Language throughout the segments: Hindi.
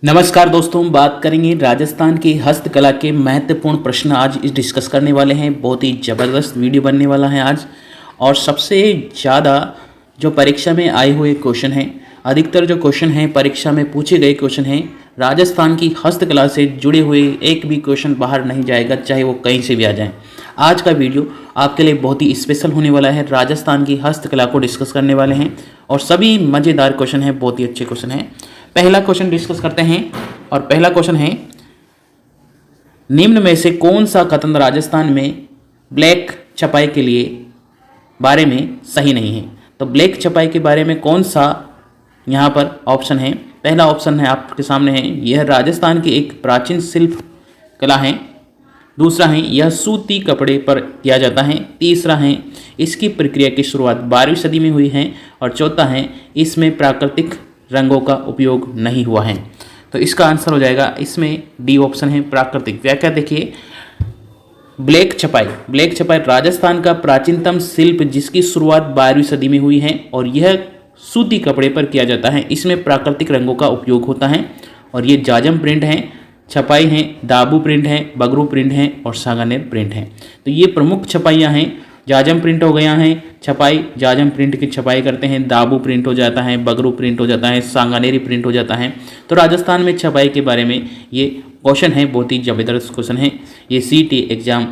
नमस्कार दोस्तों, हम बात करेंगे राजस्थान की हस्तकला के महत्वपूर्ण प्रश्न आज इस डिस्कस करने वाले हैं। बहुत ही ज़बरदस्त वीडियो बनने वाला है आज। और सबसे ज़्यादा जो परीक्षा में आए हुए क्वेश्चन हैं, अधिकतर जो क्वेश्चन हैं परीक्षा में पूछे गए क्वेश्चन हैं, राजस्थान की हस्तकला से जुड़े हुए एक भी क्वेश्चन बाहर नहीं जाएगा, चाहे वो कहीं से भी आ जाए। आज का वीडियो आपके लिए बहुत ही स्पेशल होने वाला है। राजस्थान की हस्तकला को डिस्कस करने वाले हैं और सभी मज़ेदार क्वेश्चन हैं, बहुत ही अच्छे क्वेश्चन हैं। पहला क्वेश्चन डिस्कस करते हैं और पहला क्वेश्चन है, निम्न में से कौन सा कथन राजस्थान में ब्लैक छपाई के लिए बारे में सही नहीं है। तो ब्लैक छपाई के बारे में कौन सा यहाँ पर ऑप्शन है। पहला ऑप्शन है आपके सामने है, यह राजस्थान की एक प्राचीन शिल्प कला है। दूसरा है, यह सूती कपड़े पर किया जाता है। तीसरा है, इसकी प्रक्रिया की शुरुआत 12वीं सदी में हुई है। और चौथा है, इसमें प्राकृतिक रंगों का उपयोग नहीं हुआ है। तो इसका आंसर हो जाएगा इसमें डी ऑप्शन है, प्राकृतिक। व्याख्या देखिए, ब्लैक छपाई राजस्थान का प्राचीनतम शिल्प जिसकी शुरुआत 12वीं सदी में हुई है और यह सूती कपड़े पर किया जाता है। इसमें प्राकृतिक रंगों का उपयोग होता है और ये जाजम प्रिंट है, छपाई है, दाबू प्रिंट है, बगरू प्रिंट है और सांगानेर प्रिंट है। तो ये प्रमुख छपाइयाँ हैं। जाजम प्रिंट हो गया है छपाई, जाजम प्रिंट की छपाई करते हैं, दाबू प्रिंट हो जाता है, बगरू प्रिंट हो जाता है, सांगानेरी प्रिंट हो जाता है। तो राजस्थान में छपाई के बारे में ये क्वेश्चन है, बहुत ही ज़बरदस्त क्वेश्चन है। ये CT एग्ज़ाम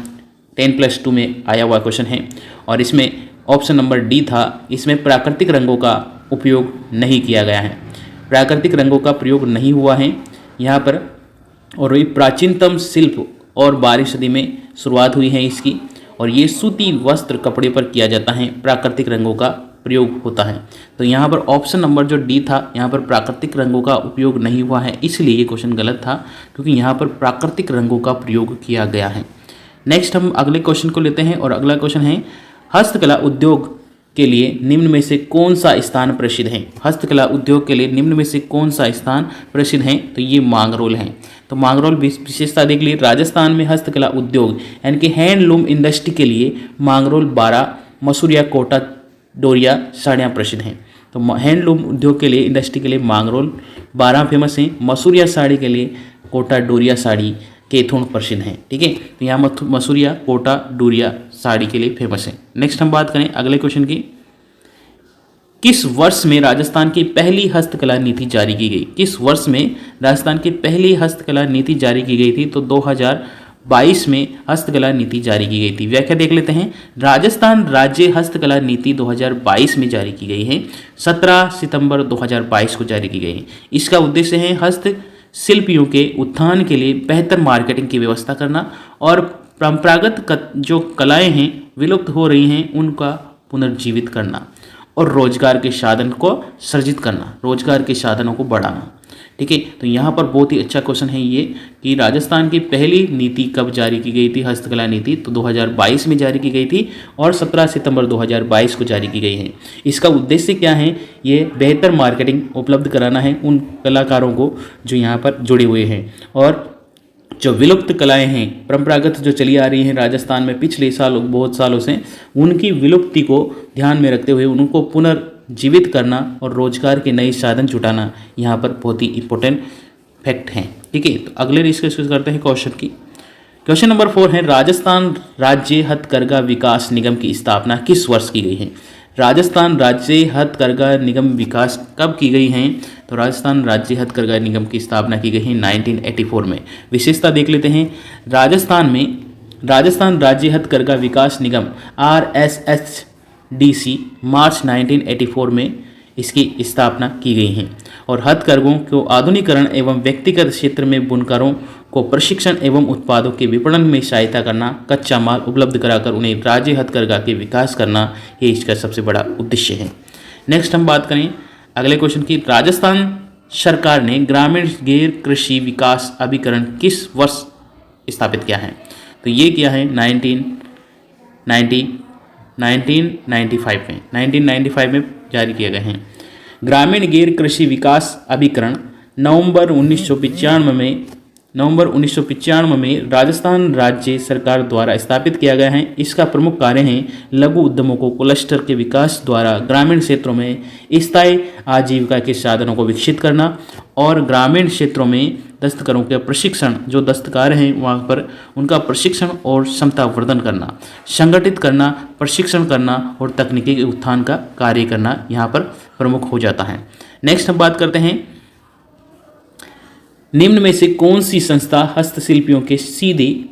10+2 में आया हुआ क्वेश्चन है और इसमें ऑप्शन नंबर डी था, इसमें प्राकृतिक रंगों का उपयोग नहीं किया गया है। प्राकृतिक रंगों का प्रयोग नहीं हुआ है यहाँ पर। और ये प्राचीनतम शिल्प और 12वीं सदी में शुरुआत हुई है इसकी, और ये सूती वस्त्र कपड़े पर किया जाता है, प्राकृतिक रंगों का प्रयोग होता है। तो यहाँ पर ऑप्शन नंबर जो डी था, यहाँ पर प्राकृतिक रंगों का उपयोग नहीं हुआ है, इसलिए ये क्वेश्चन गलत था, क्योंकि यहाँ पर प्राकृतिक रंगों का प्रयोग किया गया है। नेक्स्ट हम अगले क्वेश्चन को लेते हैं और अगला क्वेश्चन है, हस्तकला उद्योग के लिए निम्न में से कौन सा स्थान प्रसिद्ध है। हस्तकला उद्योग के लिए निम्न में से कौन सा स्थान प्रसिद्ध है। तो ये मांगरोल है। तो मांगरोल विशेषता देख लीजिए, राजस्थान में हस्तकला उद्योग यानी कि हैंडलूम इंडस्ट्री के लिए मांगरोल, बारा, मसूरिया, कोटा, डोरिया साड़ियाँ प्रसिद्ध हैं। तो हैंडलूम उद्योग के लिए, इंडस्ट्री के लिए मांगरोल, बारा फेमस हैं। मसूरिया साड़ी के लिए कोटा डोरिया साड़ी केथुन प्रसिद्ध हैं। ठीक है, तो यहाँ मसूरिया, कोटा, डोरिया साड़ी के लिए फेमस है। नेक्स्ट हम बात करें अगले क्वेश्चन की, किस वर्ष में राजस्थान की पहली हस्तकला नीति जारी की गई। किस वर्ष में राजस्थान की पहली हस्तकला नीति जारी की गई थी। तो 2022 में हस्तकला नीति जारी की गई थी। व्याख्या देख लेते हैं, राजस्थान राज्य हस्तकला नीति 2022 में जारी की गई है। 17 सितंबर 2022 को जारी की गई है। इसका उद्देश्य है हस्त शिल्पियों के उत्थान के लिए बेहतर मार्केटिंग की व्यवस्था करना और परंपरागत जो कलाएं हैं विलुप्त हो रही हैं उनका पुनर्जीवित करना और रोजगार के साधन को सृजित करना, रोजगार के साधनों को बढ़ाना। ठीक है, तो यहाँ पर बहुत ही अच्छा क्वेश्चन है ये कि राजस्थान की पहली नीति कब जारी की गई थी, हस्तकला नीति। तो 2022 में जारी की गई थी और 17 सितंबर 2022 को जारी की गई है। इसका उद्देश्य क्या है, ये बेहतर मार्केटिंग उपलब्ध कराना है उन कलाकारों को जो यहाँ पर जुड़े हुए हैं और जो विलुप्त कलाएं हैं, परंपरागत जो चली आ रही हैं राजस्थान में पिछले सालों बहुत सालों से, उनकी विलुप्ति को ध्यान में रखते हुए उनको पुनर्जीवित करना और रोजगार के नए साधन जुटाना यहाँ पर बहुत ही इंपॉर्टेंट फैक्ट हैं। ठीक है, तो अगले डिस्कस करते हैं क्वेश्चन की। क्वेश्चन नंबर 4 है, राजस्थान राज्य हथकरघा विकास निगम की स्थापना किस वर्ष की गई है। राजस्थान राज्य हथकरघा निगम विकास कब की गई है। तो राजस्थान राज्य हथकरघा निगम की स्थापना की गई है 1984 में। विशेषता देख लेते हैं, राजस्थान राज्य हथकरघा विकास निगम RSHDC मार्च 1984 में इसकी स्थापना की गई है और हथकरघों को आधुनिकीकरण एवं व्यक्तिगत क्षेत्र में बुनकरों को प्रशिक्षण एवं उत्पादों के विपणन में सहायता करना, कच्चा माल उपलब्ध कराकर उन्हें राज्य हथकरघा के विकास करना, ये इसका सबसे बड़ा उद्देश्य है। नेक्स्ट हम बात करें अगले क्वेश्चन की, राजस्थान सरकार ने ग्रामीण गैर कृषि विकास अभिकरण किस वर्ष स्थापित किया है। तो ये किया है 1995 में जारी किए गए हैं। ग्रामीण गैर कृषि विकास अभिकरण नवंबर 1995 में राजस्थान राज्य सरकार द्वारा स्थापित किया गया है। इसका प्रमुख कार्य है लघु उद्यमों को क्लस्टर के विकास द्वारा ग्रामीण क्षेत्रों में स्थायी आजीविका के साधनों को विकसित करना और ग्रामीण क्षेत्रों में दस्तकारों के प्रशिक्षण, जो दस्तकार हैं वहाँ पर उनका प्रशिक्षण और क्षमता वर्धन करना, संगठित करना, प्रशिक्षण करना और तकनीकी उत्थान का कार्य करना यहाँ पर प्रमुख हो जाता है। नेक्स्ट हम बात करते हैं, निम्न में से कौन सी संस्था हस्तशिल्पियों के सीधे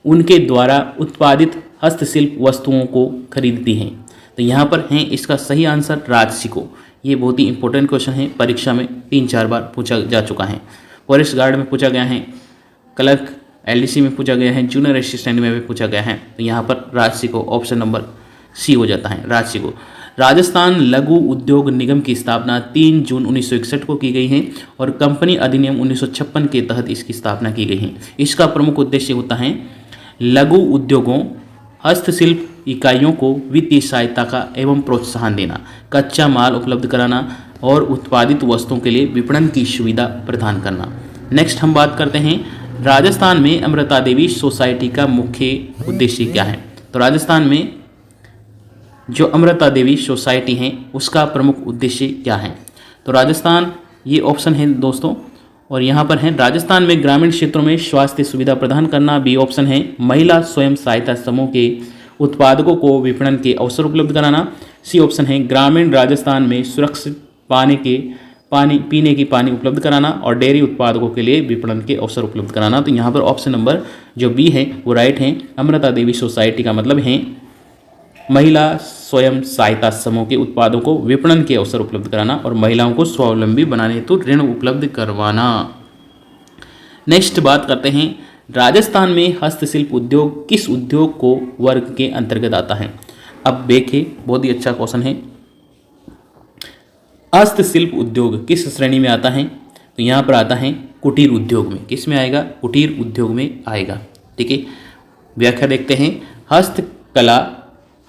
उनके द्वारा उत्पादित हस्तशिल्प वस्तुओं को खरीदती हैं? तो यहाँ पर हैं इसका सही आंसर राजसिको। ये बहुत ही इंपॉर्टेंट क्वेश्चन है, परीक्षा में 3-4 बार पूछा जा चुका है। फॉरेस्ट गार्ड में पूछा गया है, क्लर्क एलडीसी में पूछा गया है, जूनियर असिस्टेंट में भी पूछा गया है। तो यहाँ पर राजसिको ऑप्शन नंबर सी हो जाता है, राजसिको। राजस्थान लघु उद्योग निगम की स्थापना 3 जून 1961 को की गई है और कंपनी अधिनियम 1956 के तहत इसकी स्थापना की गई है। इसका प्रमुख उद्देश्य होता है लघु उद्योगों, हस्तशिल्प इकाइयों को वित्तीय सहायता का एवं प्रोत्साहन देना, कच्चा माल उपलब्ध कराना और उत्पादित वस्तुओं के लिए विपणन की सुविधा प्रदान करना। नेक्स्ट हम बात करते हैं, राजस्थान में अमृता देवी सोसाइटी का मुख्य उद्देश्य क्या है? तो राजस्थान में जो अमृता देवी सोसाइटी है उसका प्रमुख उद्देश्य क्या है? तो राजस्थान, ये ऑप्शन है दोस्तों, और यहाँ पर है राजस्थान में ग्रामीण क्षेत्रों में स्वास्थ्य सुविधा प्रदान करना। बी ऑप्शन है महिला स्वयं सहायता समूह के उत्पादकों को विपणन के अवसर उपलब्ध कराना। सी ऑप्शन है ग्रामीण राजस्थान में सुरक्षित पीने की पानी उपलब्ध कराना और डेयरी उत्पादकों के लिए विपणन के अवसर उपलब्ध कराना। तो यहाँ पर ऑप्शन नंबर जो बी है वो राइट है। अमृता देवी सोसाइटी का मतलब है महिला स्वयं सहायता समूह के उत्पादों को विपणन के अवसर उपलब्ध कराना और महिलाओं को स्वावलंबी बनाने हेतु ऋण उपलब्ध करवाना। नेक्स्ट बात करते हैं, राजस्थान में हस्तशिल्प उद्योग किस उद्योग को वर्ग के अंतर्गत आता है? अब देखिए, बहुत ही अच्छा क्वेश्चन है। हस्तशिल्प उद्योग किस श्रेणी में आता है? तो यहाँ पर आता है कुटीर उद्योग में। किस में आएगा? कुटीर उद्योग में आएगा। ठीक है, व्याख्या देखते हैं। हस्तकला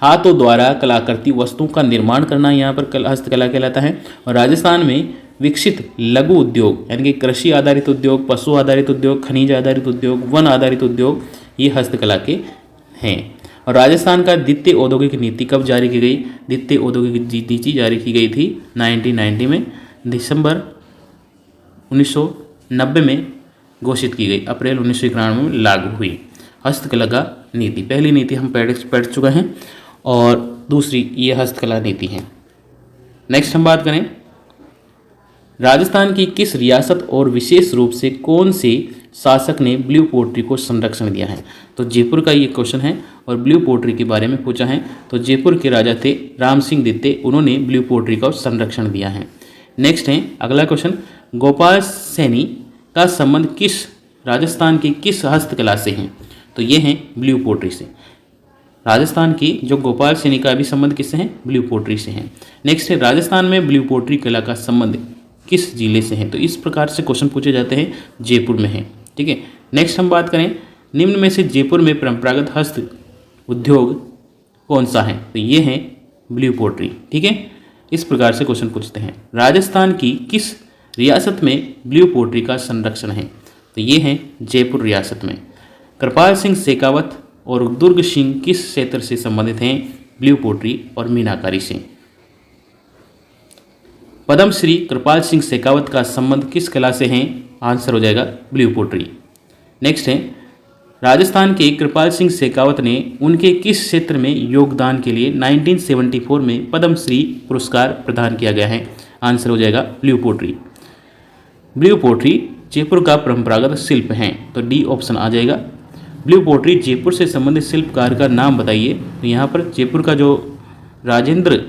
हाथों द्वारा कलाकृति वस्तुओं का निर्माण करना यहाँ पर हस्तकला कहलाता है। और राजस्थान में विकसित लघु उद्योग यानी कि कृषि आधारित उद्योग, पशु आधारित उद्योग, खनिज आधारित उद्योग, वन आधारित उद्योग, ये हस्तकला के हैं। और राजस्थान का द्वितीय औद्योगिक नीति कब जारी की गई? द्वितीय औद्योगिक नीति जारी की गई थी 1990 में, दिसंबर 1990 में घोषित की गई, अप्रैल 1991 में लागू हुई हस्तकला का नीति। पहली नीति हम पढ़ चुके हैं और दूसरी ये हस्तकला नीति है। नेक्स्ट हम बात करें, राजस्थान की किस रियासत और विशेष रूप से कौन से शासक ने ब्लू पोट्री को संरक्षण दिया है? तो जयपुर का ये क्वेश्चन है और ब्लू पोट्री के बारे में पूछा है। तो जयपुर के राजा थे राम सिंह द्वितीय, उन्होंने ब्लू पोट्री का संरक्षण दिया है। नेक्स्ट है अगला क्वेश्चन, गोपाल सैनी का संबंध किस राजस्थान की किस हस्तकला से है? तो ये है ब्लू पोट्री से। राजस्थान की जो गोपाल सैनी का भी संबंध किससे है? ब्लू पोट्री से है। नेक्स्ट है राजस्थान में ब्लू पोट्री कला का संबंध किस जिले से है? तो इस प्रकार से क्वेश्चन पूछे जाते हैं, जयपुर में है। ठीक है, नेक्स्ट हम बात करें, निम्न में से जयपुर में परंपरागत हस्त उद्योग कौन सा है? तो ये है ब्लू पोट्री। ठीक है, इस प्रकार से क्वेश्चन पूछते हैं। राजस्थान की किस रियासत में ब्लू पोट्री का संरक्षण है? तो ये है जयपुर रियासत में। कृपाल सिंह शेखावत और दुर्ग सिंह किस क्षेत्र से संबंधित हैं? ब्लू पोट्री और मीनाकारी से। पद्मश्री कृपाल सिंह शेखावत का संबंध किस कला से है? आंसर हो जाएगा ब्लू पोट्री। नेक्स्ट है, राजस्थान के कृपाल सिंह शेखावत ने उनके किस क्षेत्र में योगदान के लिए 1974 में पद्मश्री पुरस्कार प्रदान किया गया है? आंसर हो जाएगा blue pottery. Blue pottery Jaipur का परंपरागत शिल्प है, तो डी ऑप्शन आ जाएगा। ब्लू पोट्री जयपुर से संबंधित शिल्पकार का नाम बताइए। तो यहाँ पर जयपुर का जो राजेंद्र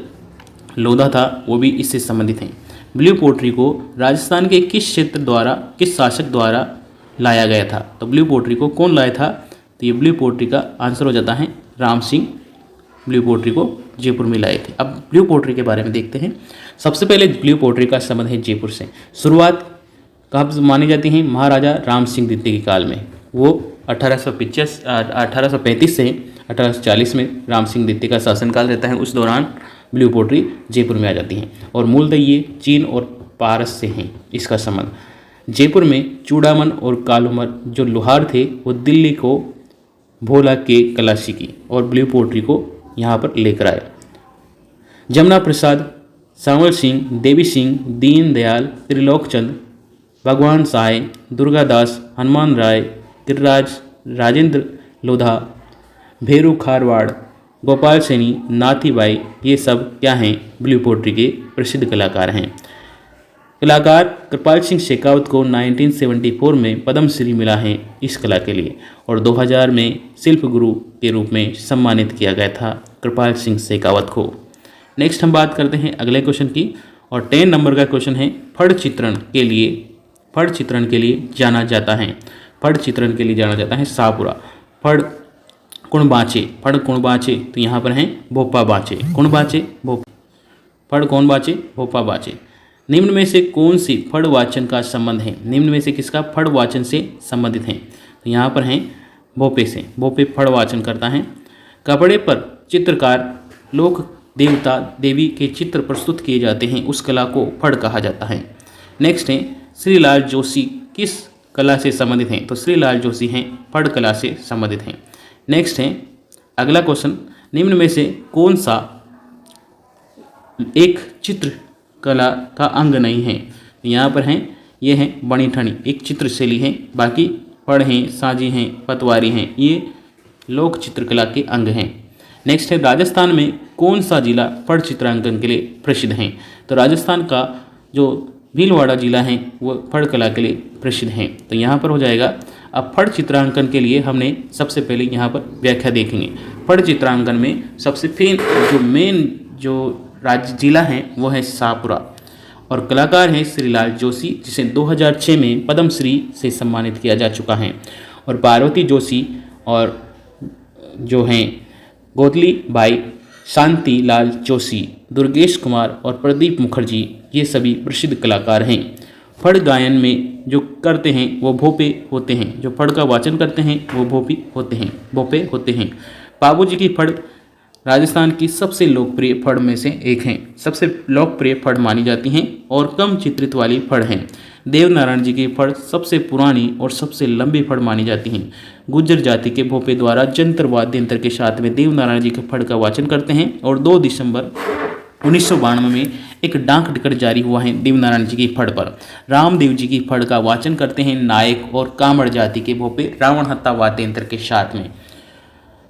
लोधा था वो भी इससे संबंधित हैं। ब्लू पोट्री को राजस्थान के किस क्षेत्र द्वारा, किस शासक द्वारा लाया गया था? तो ब्लू पोट्री को कौन लाया था? तो ये ब्लू पोट्री का आंसर हो जाता है राम सिंह, ब्लू पोट्री को जयपुर में लाए थे। अब ब्लू पोट्री के बारे में देखते हैं। सबसे पहले ब्लू पोट्री का संबंध है जयपुर से। शुरुआत कब मानी जाती है? महाराजा राम सिंह द्वितीय के काल में। वो 1835 से 1840 में राम सिंह द्वितीय का शासनकाल रहता है। उस दौरान ब्लू पोट्री जयपुर में आ जाती हैं और मूलतः ये चीन और पारस से हैं इसका संबंध। जयपुर में चूड़ामन और कालूमल जो लोहार थे वो दिल्ली को भोला के कला सीखी और ब्लू पोट्री को यहाँ पर लेकर आए। जमुना प्रसाद, सांवल सिंह, देवी सिंह, दीन दयाल, त्रिलोक चंद भगवान साय, दुर्गादास, हनुमान राय, गिरिराज, राजेंद्र लोधा, भेरू खारवाड़, गोपाल सैनी, नाथीबाई, ये सब क्या हैं, ब्लू पोट्री के प्रसिद्ध कलाकार हैं। कलाकार कृपाल सिंह शेखावत को 1974 में पद्मश्री मिला है इस कला के लिए, और 2000 में शिल्प गुरु के रूप में सम्मानित किया गया था कृपाल सिंह शेखावत को। नेक्स्ट हम बात करते हैं अगले क्वेश्चन की, और 10 नंबर का क्वेश्चन है, फड़ चित्रण के लिए जाना जाता है, फड़ चित्रण के लिए जाना जाता है शाहपुरा। फड़ कुण बाँचे, तो यहाँ पर हैं भोपा बाँचे, कुण बाँचे फड़ कौन बाँचे, भोपा बाँचे। निम्न में से कौन सी फड़ वाचन का संबंध है, निम्न में से किसका फड़ वाचन से संबंधित है, तो यहाँ पर हैं भोपे से, भोपे फड़ वाचन करता है। कपड़े पर चित्रकार लोक देवता देवी के चित्र प्रस्तुत किए जाते हैं, उस कला को फड़ कहा जाता है। नेक्स्ट है श्रीलाल जोशी किस कला से संबंधित हैं, तो श्रीलाल जोशी हैं फड़ कला से संबंधित हैं। नेक्स्ट है अगला क्वेश्चन, निम्न में से कौन सा एक चित्र कला का अंग नहीं है, यहाँ पर हैं ये हैं बनी ठनी, एक चित्रशैली है, बाकी फड़ हैं, साजी हैं, पतवारी हैं, ये लोक चित्रकला के अंग हैं। नेक्स्ट है राजस्थान में कौन सा जिला फड़ चित्रांकन के लिए प्रसिद्ध है, तो राजस्थान का जो भीलवाड़ा जिला है वो फड़ कला के लिए प्रसिद्ध है, तो यहाँ पर हो जाएगा। अब फड़ चित्रांकन के लिए हमने सबसे पहले यहाँ पर व्याख्या देखेंगे। फड़ चित्रांकन में सबसे मेन जो राज्य जिला है वो है शाहपुरा, और कलाकार हैं श्रीलाल जोशी, जिसे 2006 में पद्मश्री से सम्मानित किया जा चुका है। और पार्वती जोशी और जो हैं गोतली बाई, शांति लाल जोशी, दुर्गेश कुमार और प्रदीप मुखर्जी, ये सभी प्रसिद्ध कलाकार हैं। फड़ गायन में जो करते हैं वो भोपे होते हैं, जो फड़ का वाचन करते हैं वो भोपे होते हैं। पाबूजी की फड़ राजस्थान की सबसे लोकप्रिय फड़ में से एक हैं, सबसे लोकप्रिय फड़ मानी जाती हैं और कम चित्रित वाली फड़ हैं। देवनारायण जी की फड़ सबसे पुरानी और सबसे लंबी फड़ मानी जाती हैं। गुर्जर जाति के भोपे द्वारा जंतर वाद्य यंत्र के साथ में देवनारायण जी के फड़ का वाचन करते हैं, और 2 दिसंबर 1992 में एक डाक टिकट जारी हुआ है देवनारायण जी की फड़ पर। रामदेव जी की फड़ का वाचन करते हैं नायक और कामड़ जाति के भोपे रावण हत्ता वाद्य यंत्र के साथ में।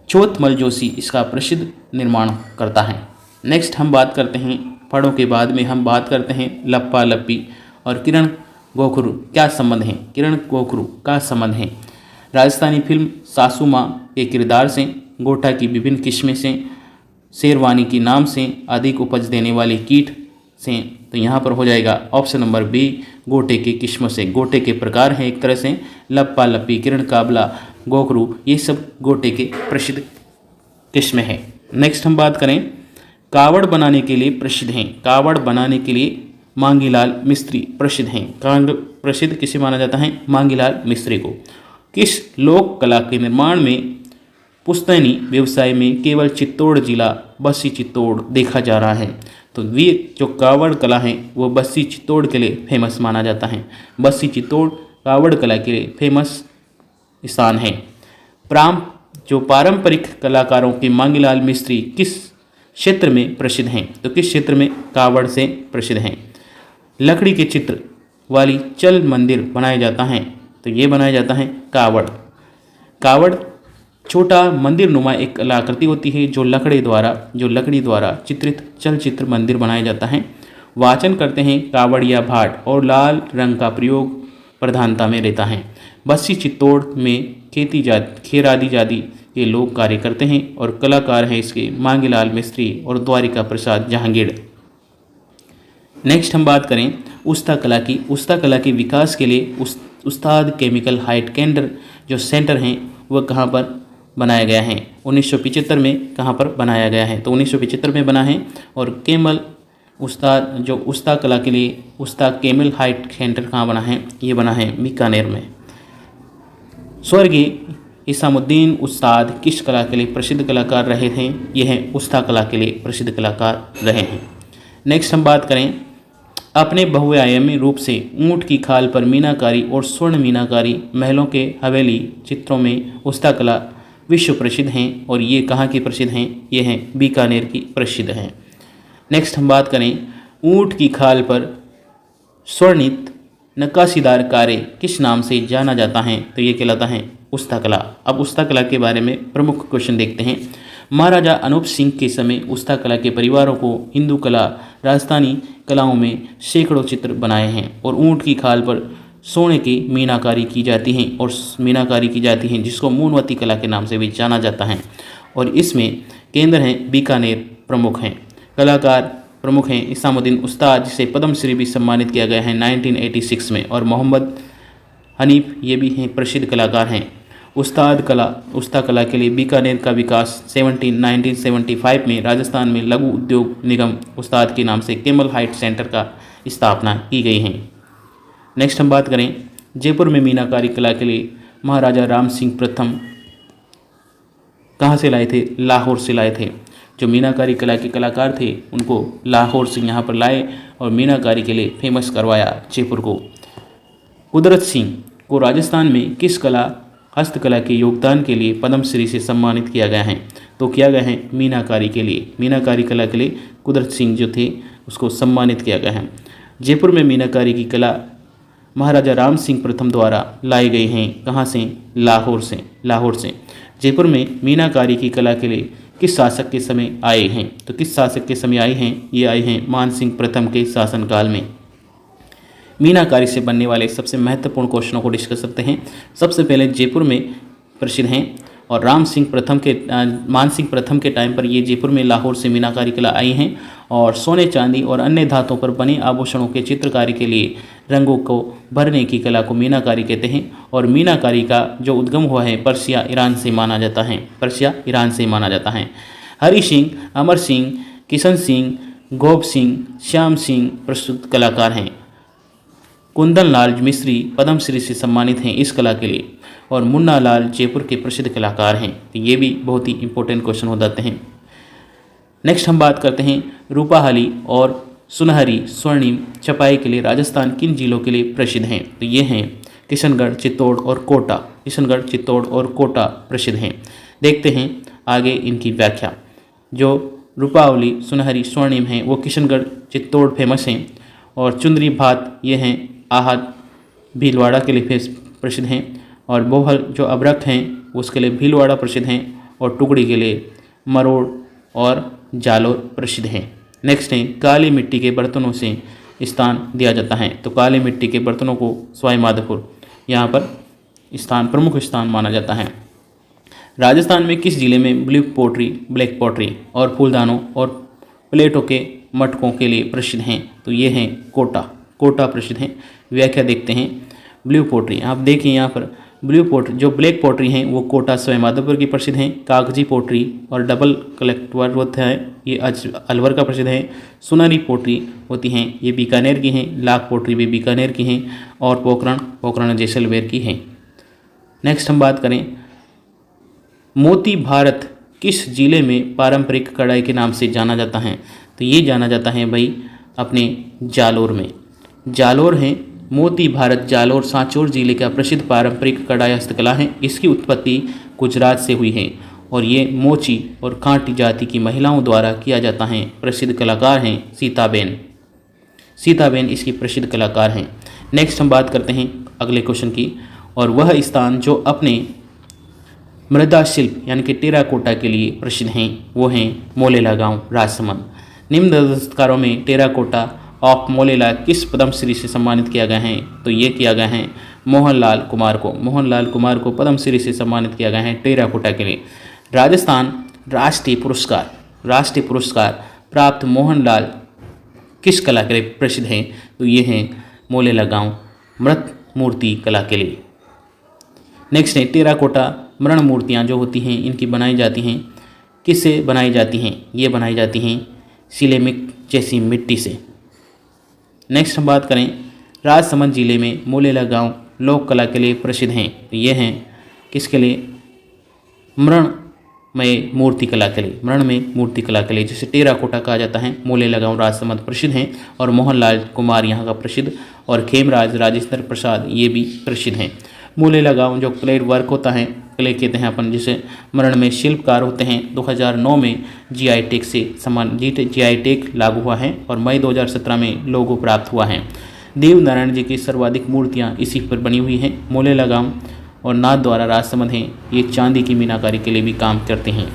चोथमल जोशी इसका प्रसिद्ध निर्माण करता है। नेक्स्ट हम बात करते हैं फड़ों के बाद में हम बात करते हैं लप्पा लप्पी और किरण गोखरू क्या संबंध है, किरण गोखरू का संबंध है राजस्थानी फिल्म सासू माँ के किरदार से, गोटा की विभिन्न किस्में से, शेरवानी की नाम से, अधिक उपज देने वाले कीट से, तो यहाँ पर हो जाएगा ऑप्शन नंबर बी गोटे के किस्मों से। गोटे के प्रकार हैं एक तरह से, लप्पा लप्पी, किरण काबला, गोखरू, ये सब गोटे के प्रसिद्ध किस्में हैं। नेक्स्ट हम बात करें कावड़ बनाने के लिए प्रसिद्ध हैं, कावड़ बनाने के लिए मांगीलाल मिस्त्री प्रसिद्ध हैं। प्रसिद्ध किसे माना जाता है, मांगीलाल मिस्त्री को। किस लोक कला के निर्माण में पुश्तैनी व्यवसाय में केवल चित्तौड़ जिला बस्सी चित्तौड़ देखा जा रहा है, तो वे जो कावड़ कला है वो बस्सी चित्तौड़ के लिए फेमस माना जाता है। बस्सी चित्तौड़ कावड़ कला के लिए फेमस स्थान है। जो पारंपरिक कलाकारों के मांगीलाल मिस्त्री किस क्षेत्र में प्रसिद्ध हैं, तो किस क्षेत्र में, कावड़ से प्रसिद्ध हैं। लकड़ी के चित्र वाली चल मंदिर बनाया जाता है, तो ये बनाया जाता है कावड़। कावड़ छोटा मंदिर नुमा एक कलाकृति होती है जो लकड़ी द्वारा चित्रित चलचित्र मंदिर बनाया जाता है। वाचन करते हैं कावड़ या भाट, और लाल रंग का प्रयोग प्रधानता में रहता है। बस्सी चित्तौड़ में खेरादी जाति के लोग कार्य करते हैं और कलाकार हैं इसके मांगीलाल मिस्त्री और द्वारिका प्रसाद जहांगीर। नेक्स्ट हम बात करें उस्ता कला की। उस्ता कला के विकास के लिए उस्ताद केमिकल हाइट केंद्र जो सेंटर हैं वह कहाँ पर बनाया गया है, 1975 में कहाँ पर बनाया गया है, तो 1975 में बना है। और केमल उस्ता कला के लिए उस्ताद केमिकल हाइट सेंटर कहाँ बना है, ये बना है बीकानेर में। स्वर्गीय इसामुद्दीन उस्ताद किस कला के लिए प्रसिद्ध कलाकार रहे थे, ये हैं उस्ता कला के लिए प्रसिद्ध कलाकार रहे हैं। नेक्स्ट हम बात करें अपने बहुआयामी रूप से ऊँट की खाल पर मीनाकारी और स्वर्ण मीनाकारी महलों के हवेली चित्रों में उस्ता कला विश्व प्रसिद्ध हैं, और ये कहाँ की प्रसिद्ध हैं, ये हैं बीकानेर की प्रसिद्ध हैं। नेक्स्ट हम बात करें ऊँट की खाल पर स्वर्णित नक्काशीदार कार्य किस नाम से जाना जाता है? तो ये कहलाता है उस्ता कला। अब उस्ता कला के बारे में प्रमुख क्वेश्चन देखते हैं। महाराजा अनूप सिंह के समय उस्ता कला के परिवारों को हिंदू कला, राजस्थानी कलाओं में सैकड़ों चित्र बनाए हैं और ऊँट की खाल पर सोने की मीनाकारी की जाती है जिसको मूनवती कला के नाम से भी जाना जाता है। और इसमें केंद्र हैं बीकानेर प्रमुख हैं। कलाकार प्रमुख हैं इसामुद्दीन उस्ताद, जिसे पद्मश्री भी सम्मानित किया गया है 1986 में, और मोहम्मद हनीफ, ये भी हैं प्रसिद्ध कलाकार हैं। उस्ता कला के लिए बीकानेर का विकास 1975 में राजस्थान में लघु उद्योग निगम उस्ताद के नाम से कैमल हाइट सेंटर का स्थापना की गई है। नेक्स्ट हम बात करें जयपुर में मीनाकारी कला के लिए महाराजा राम सिंह प्रथम कहाँ से लाए थे? लाहौर से लाए थे। जो मीनाकारी कला के कलाकार थे उनको लाहौर से यहाँ पर लाए और मीनाकारी के लिए फेमस करवाया जयपुर को। कुदरत सिंह को राजस्थान में किस हस्तकला के योगदान के लिए पद्मश्री से सम्मानित किया गया है? तो किया गया है मीनाकारी के लिए। मीनाकारी कला के लिए कुदरत सिंह जो थे उसको सम्मानित किया गया है। जयपुर में मीनाकारी की कला महाराजा राम सिंह प्रथम द्वारा लाई गई हैं। कहाँ से? लाहौर से। जयपुर में मीनाकारी की कला के लिए किस शासक के समय आए हैं? तो किस शासक के समय आए हैं? ये आए हैं मानसिंह प्रथम के शासनकाल में। मीनाकारी से बनने वाले सबसे महत्वपूर्ण क्वेश्चनों को डिस्कस करते हैं। सबसे पहले जयपुर में प्रसिद्ध हैं और मानसिंह प्रथम के टाइम पर ये जयपुर में लाहौर से मीनाकारी कला आई हैं और सोने, चांदी और अन्य धातुओं पर बने आभूषणों के चित्रकारी के लिए रंगों को भरने की कला को मीनाकारी कहते हैं। और मीनाकारी का जो उद्गम हुआ है पर्सिया ईरान से माना जाता है। हरि सिंह, अमर सिंह, किशन सिंह, गोप सिंह, श्याम सिंह प्रसिद्ध कलाकार हैं। कुंदन लाल मिस्त्री पद्मश्री से सम्मानित हैं इस कला के लिए। और मुन्ना लाल जयपुर के प्रसिद्ध कलाकार हैं। तो ये भी बहुत ही इंपॉर्टेंट क्वेश्चन हो जाते हैं। नेक्स्ट हम बात करते हैं रूपाहली और सुनहरी स्वर्णिम छपाई के लिए राजस्थान किन जिलों के लिए प्रसिद्ध हैं? तो ये हैं किशनगढ़, चित्तौड़ और कोटा प्रसिद्ध हैं। देखते हैं आगे इनकी व्याख्या। जो रूपावली, सुनहरी, स्वर्णिम हैं वो किशनगढ़, चित्तौड़ फेमस हैं। और चुंदरी भात ये हैं आहत भीलवाड़ा के लिए प्रसिद्ध हैं। और बोहल जो अबरख हैं उसके लिए भीलवाड़ा प्रसिद्ध हैं। और टुकड़ी के लिए मरोड़ और जालोर प्रसिद्ध हैं। नेक्स्ट है काली मिट्टी के बर्तनों से स्थान दिया जाता है। तो काली मिट्टी के बर्तनों को सवाई माधोपुर यहाँ पर प्रमुख स्थान माना जाता है। राजस्थान में किस जिले में ब्लैक पॉटरी और फूलदानों और प्लेटों के मटकों के लिए प्रसिद्ध हैं? तो ये हैं कोटा प्रसिद्ध हैं। व्याख्या देखते हैं। ब्लू पॉटरी, आप देखिए यहाँ पर जो ब्लैक पॉटरी हैं वो कोटा सवाई माधोपुर की प्रसिद्ध हैं। कागजी पॉटरी और डबल कलेक्टर होता है ये अलवर का प्रसिद्ध है। सुनहरी पॉटरी होती हैं ये बीकानेर की हैं। लाख पॉटरी भी बीकानेर की हैं। और पोखरण जैसलमेर की हैं। नेक्स्ट हम बात करें मोती भारत किस जिले में पारंपरिक कढ़ाई के नाम से जाना जाता है? तो ये जाना जाता है भाई अपने जालोर में। जालोर है मोती भारत जालोर सांचौर जिले का प्रसिद्ध पारंपरिक कढ़ाई हस्तकला है। इसकी उत्पत्ति गुजरात से हुई है और ये मोची और कांटी जाति की महिलाओं द्वारा किया जाता है। प्रसिद्ध कलाकार हैं सीताबेन इसकी प्रसिद्ध कलाकार हैं। नेक्स्ट हम बात करते हैं अगले क्वेश्चन की। और वह स्थान जो अपने मृदा शिल्प यानी कि टेराकोटा के लिए प्रसिद्ध हैं वो हैं मोलेला गांव, राजसमंद। निम्न दस्तकारों में टेराकोटा ऑफ मोलेला किस पद्मश्री से सम्मानित किया गया है? तो ये किया गया है मोहनलाल कुमार को पद्मश्री से सम्मानित किया गया है टेराकोटा के लिए। राजस्थान राष्ट्रीय पुरस्कार प्राप्त मोहनलाल किस कला के लिए प्रसिद्ध हैं? तो ये हैं मोलेला गांव मृत मूर्ति कला के लिए। नेक्स्ट है टेराकोटा मृण मूर्तियाँ जो होती हैं इनकी बनाई जाती हैं किससे बनाई जाती हैं? ये बनाई जाती हैं सिलेमिक जैसी मिट्टी से। नेक्स्ट हम बात करें राजसमंद जिले में मोलेला गांव लोक कला के लिए प्रसिद्ध हैं। तो ये हैं किसके लिए? मृण में मूर्ति कला के लिए जिसे टेराकोटा कहा जाता है। मोलेला गांव राजसमंद प्रसिद्ध हैं। और मोहनलाल कुमार यहाँ का प्रसिद्ध। और खेमराज राजेंद्र प्रसाद ये भी प्रसिद्ध हैं। मोलेला गांव जो क्ले वर्क होता है, क्ले कहते हैं अपन जिसे मरण में शिल्पकार होते हैं, 2009 में जीआई टैग लागू हुआ है और मई 2017 में लोगो प्राप्त हुआ है। देवनारायण जी की सर्वाधिक मूर्तियाँ इसी पर बनी हुई हैं। मोले लगाम और नाथ द्वारा राजसमंद हैं, ये चांदी की मीनाकारी के लिए भी काम करते हैं।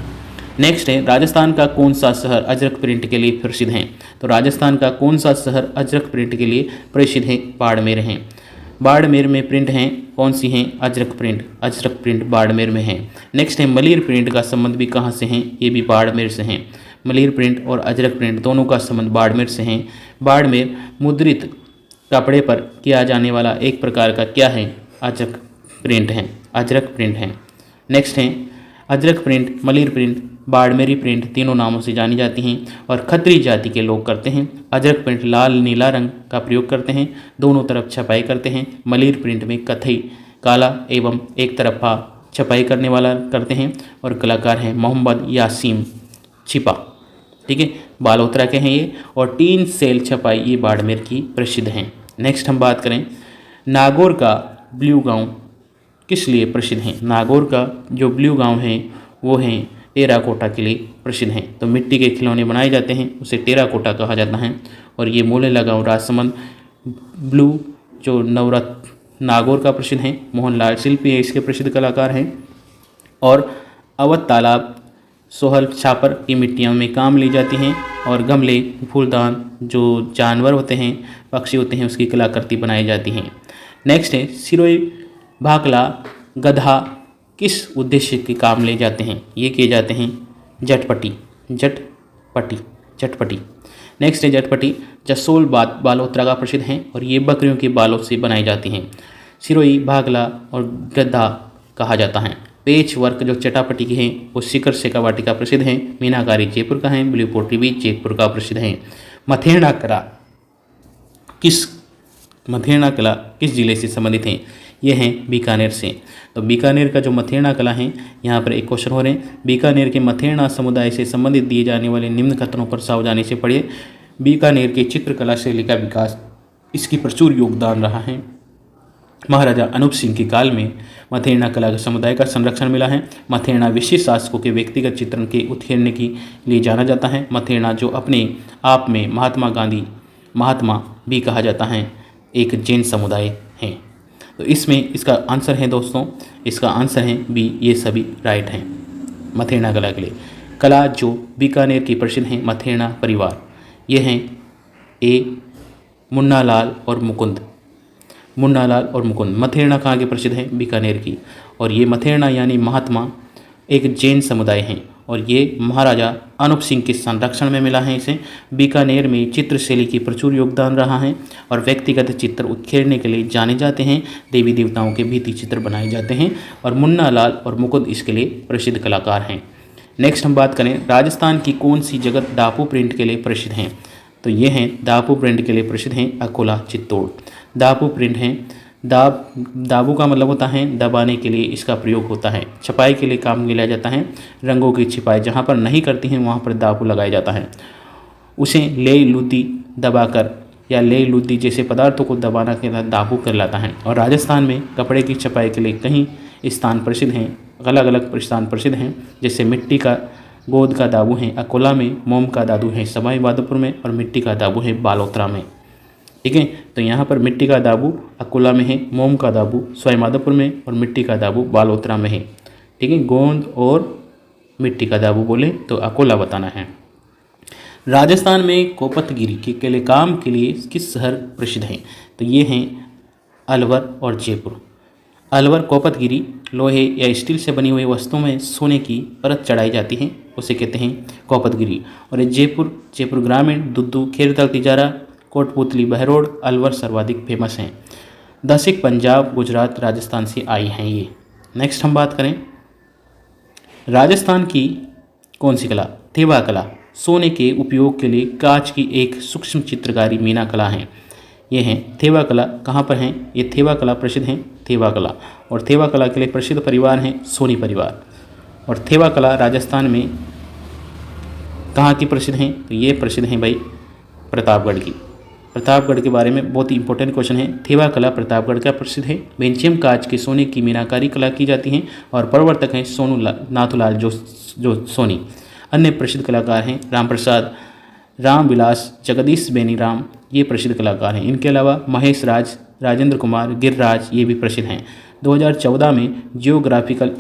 नेक्स्ट है, राजस्थान का कौन सा शहर अजरक प्रिंट के लिए प्रसिद्ध है? तो राजस्थान का कौन सा शहर अजरक प्रिंट के लिए प्रसिद्ध है? बाड़मेर है। बाड़मेर में प्रिंट हैं, कौन सी हैं? अजरक प्रिंट बाड़मेर में है। नेक्स्ट है, मलिर प्रिंट का संबंध भी कहाँ से है? ये भी बाड़मेर से हैं। मलिर प्रिंट और अजरक प्रिंट दोनों का संबंध बाड़मेर से है। बाड़मेर मुद्रित कपड़े पर किया जाने वाला एक प्रकार का क्या है? अजरक प्रिंट है। नेक्स्ट है, Ajrakh print, Malir print, Barmeri print तीनों नामों से जानी जाती हैं और खत्री जाति के लोग करते हैं। अजरक प्रिंट लाल नीला रंग का प्रयोग करते हैं, दोनों तरफ छपाई करते हैं। मलिर प्रिंट में कथई काला एवं एक तरफा छपाई करने वाला करते हैं और कलाकार हैं मोहम्मद यासीम छिपा। ठीक है, बालोतरा के हैं ये, और 3 सेल छपाई ये बाड़मेर की प्रसिद्ध हैं। नेक्स्ट हम बात करें, नागौर का ब्लू गांव किस लिए प्रसिद्ध है? नागौर का जो ब्लू गांव है वो है टेराकोटा के लिए प्रसिद्ध हैं। तो मिट्टी के खिलौने बनाए जाते हैं, उसे टेराकोटा कहा जाता है। और ये मोलेला गांव राजसमंद ब्लू जो नवरत्न नागौर का प्रसिद्ध है। मोहनलाल शिल्पी है, इसके प्रसिद्ध कलाकार हैं। और अवध तालाब सोहल छापर की मिट्टियों में काम ली जाती हैं और गमले फूलदान जो जानवर होते हैं पक्षी होते हैं उसकी कलाकृति बनाई जाती हैं। नेक्स्ट है, सिरोई भाकला गधा किस उद्देश्य के काम ले जाते हैं? ये किए जाते हैं जटपटी। नेक्स्ट है जटपटी जसोल बालोतरा का प्रसिद्ध हैं और ये बकरियों के बालों से बनाई जाती हैं। सिरोई भागला और गद्दा कहा जाता है। पेच वर्क जो चटापटी की हैं वो शिखर शेखावाटी का प्रसिद्ध हैं। मीनाकारी जयपुर का है। ब्लू पोट्री भी जयपुर का प्रसिद्ध है। मथेरना कला किस जिले से संबंधित हैं? ये हैं बीकानेर से। तो बीकानेर का जो मथेरना कला है, यहाँ पर एक क्वेश्चन हो रहे हैं, बीकानेर के मथेरना समुदाय से संबंधित दिए जाने वाले निम्न कथनों पर सावधानी से पढ़िए। बीकानेर की चित्रकला शैली का विकास, इसकी प्रचुर योगदान रहा है। महाराजा अनूप सिंह के काल में मथेरना कला के समुदाय का संरक्षण मिला है। मथेरना विशिष्ट शासकों के व्यक्तिगत चित्रण के उत्केरने के लिए जाना जाता है। मथेरना जो अपने आप में महात्मा भी कहा जाता है, एक जैन समुदाय है। तो इसमें इसका आंसर है दोस्तों, इसका आंसर है बी, ये सभी राइट हैं मथेरना कला के लिए। कला जो बीकानेर की प्रसिद्ध हैं, मथेरना परिवार, ये हैं ए मुन्नालाल और मुकुंद। मथेरना कहाँ के प्रसिद्ध हैं? बीकानेर की। और ये मथेरना यानी महात्मा एक जैन समुदाय हैं और ये महाराजा अनूप सिंह के संरक्षण में मिला है इसे। बीकानेर में चित्रशैली की प्रचुर योगदान रहा है और व्यक्तिगत चित्र उत्केरने के लिए जाने जाते हैं। देवी देवताओं के भित्ति चित्र बनाए जाते हैं और मुन्नालाल और मुकुंद इसके लिए प्रसिद्ध कलाकार हैं। नेक्स्ट हम बात करें, राजस्थान की कौन सी जगह दापू प्रिंट के लिए प्रसिद्ध हैं? तो ये हैं दापू प्रिंट के लिए प्रसिद्ध हैं अकोला चित्तौड़। दापू प्रिंट हैं, दाबू का मतलब होता है दबाने के लिए इसका प्रयोग होता है। छपाई के लिए काम में लिया जाता है। रंगों की छपाई जहाँ पर नहीं करती हैं वहाँ पर दाबू लगाया जाता है। उसे ले लुद्दी दबाकर या ले लुद्दी जैसे पदार्थों को दबाना के दाबू कहलाता है। और राजस्थान में कपड़े की छपाई के लिए कई स्थान प्रसिद्ध हैं, अलग अलग स्थान प्रसिद्ध हैं, जैसे मिट्टी का गोद का दाबू है अकोला में, मोम का दादू है सवाई माधोपुर में और मिट्टी का दाबू है बालोतरा में। ठीक है, तो यहाँ पर मिट्टी का दाबू अकोला में है, मोम का दाबू सवाई माधोपुर में और मिट्टी का दाबू बालोतरा में है। ठीक है, गोंद और मिट्टी का दाबू बोले तो अकोला बताना है। राजस्थान में कोपतगिरी के काम के लिए किस शहर प्रसिद्ध हैं? तो ये हैं अलवर और जयपुर। अलवर कोपतगिरी लोहे या स्टील से बनी हुई वस्तुओं में सोने की परत चढ़ाई जाती है, उसे कहते हैं कोपतगिरी। और जयपुर ग्रामीण, दुद्दू, खेरतल, तिजारा, कोटपुतली, बहरोड, अलवर सर्वाधिक फेमस हैं। दसिक पंजाब, गुजरात, राजस्थान से आई हैं ये। नेक्स्ट हम बात करें, राजस्थान की कौन सी कला? थेवा कला सोने के उपयोग के लिए कांच की एक सूक्ष्म चित्रकारी मीना कला है। ये हैं थेवा कला। कहाँ पर हैं ये थेवा कला प्रसिद्ध हैं? थेवा कला। और थेवा कला के लिए प्रसिद्ध परिवार हैं सोनी परिवार। और थेवा कला राजस्थान में कहाँ की प्रसिद्ध हैं? तो ये प्रसिद्ध हैं भाई प्रतापगढ़ की। प्रतापगढ़ के बारे में बहुत ही इंपॉर्टेंट क्वेश्चन है। थेवा कला प्रतापगढ़ का प्रसिद्ध है। बेंचियम कांच के सोने की मीनाकारी कला की जाती है और प्रवर्तक हैं नाथूलाल जो सोनी। अन्य प्रसिद्ध कलाकार हैं रामप्रसाद रामविलास, जगदीश बेनीराम ये प्रसिद्ध कलाकार हैं। इनके अलावा महेश राज, राजेंद्र कुमार, गिरिराज ये भी प्रसिद्ध हैं। 2014 में जियोग्राफिकल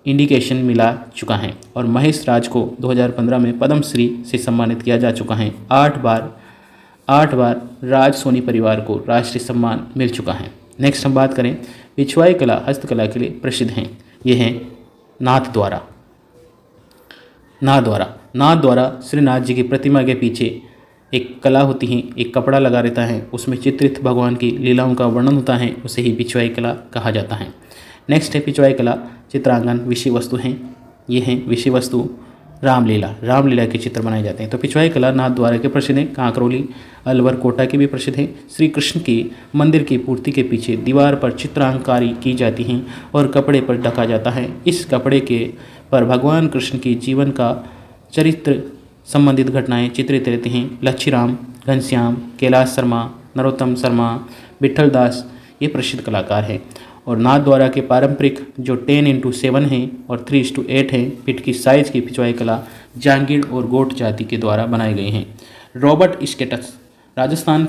इंडिकेशन मिला चुका है और महेश राज को 2015 में पद्मश्री से सम्मानित किया जा चुका है। 8 बार राज सोनी परिवार को राष्ट्रीय सम्मान मिल चुका है। नेक्स्ट हम बात करें पिछवाई कला हस्तकला के लिए प्रसिद्ध हैं। ये हैं नाथद्वारा। नाथद्वारा श्रीनाथ जी की प्रतिमा के पीछे एक कला होती है, एक कपड़ा लगा रहता है, उसमें चित्रित भगवान की लीलाओं का वर्णन होता है, उसे ही पिछवाई कला कहा जाता है। नेक्स्ट है पिछवाई कला चित्रांकन विषय वस्तु हैं। ये हैं विषय वस्तु रामलीला के चित्र बनाए जाते हैं। तो पिछवाई कला नाथद्वारा के प्रसिद्ध हैं। कांकरोली, अलवर, कोटा के भी प्रसिद्ध हैं। श्री कृष्ण के मंदिर की पूर्ति के पीछे दीवार पर चित्रांकारी की जाती हैं और कपड़े पर ढका जाता है। इस कपड़े के पर भगवान कृष्ण के जीवन का चरित्र संबंधित घटनाएं चित्रित रहती हैं। लच्छीराम, घनश्याम, कैलाश शर्मा, नरोत्तम शर्मा, विठल दास ये प्रसिद्ध कलाकार हैं। और नाथद्वारा के पारंपरिक जो 10x7 है और 3:8 है फीट की साइज की पिछवाई कला जांगीर और गोट जाति के द्वारा बनाई गई हैं। रॉबर्ट स्केटस, Rajasthan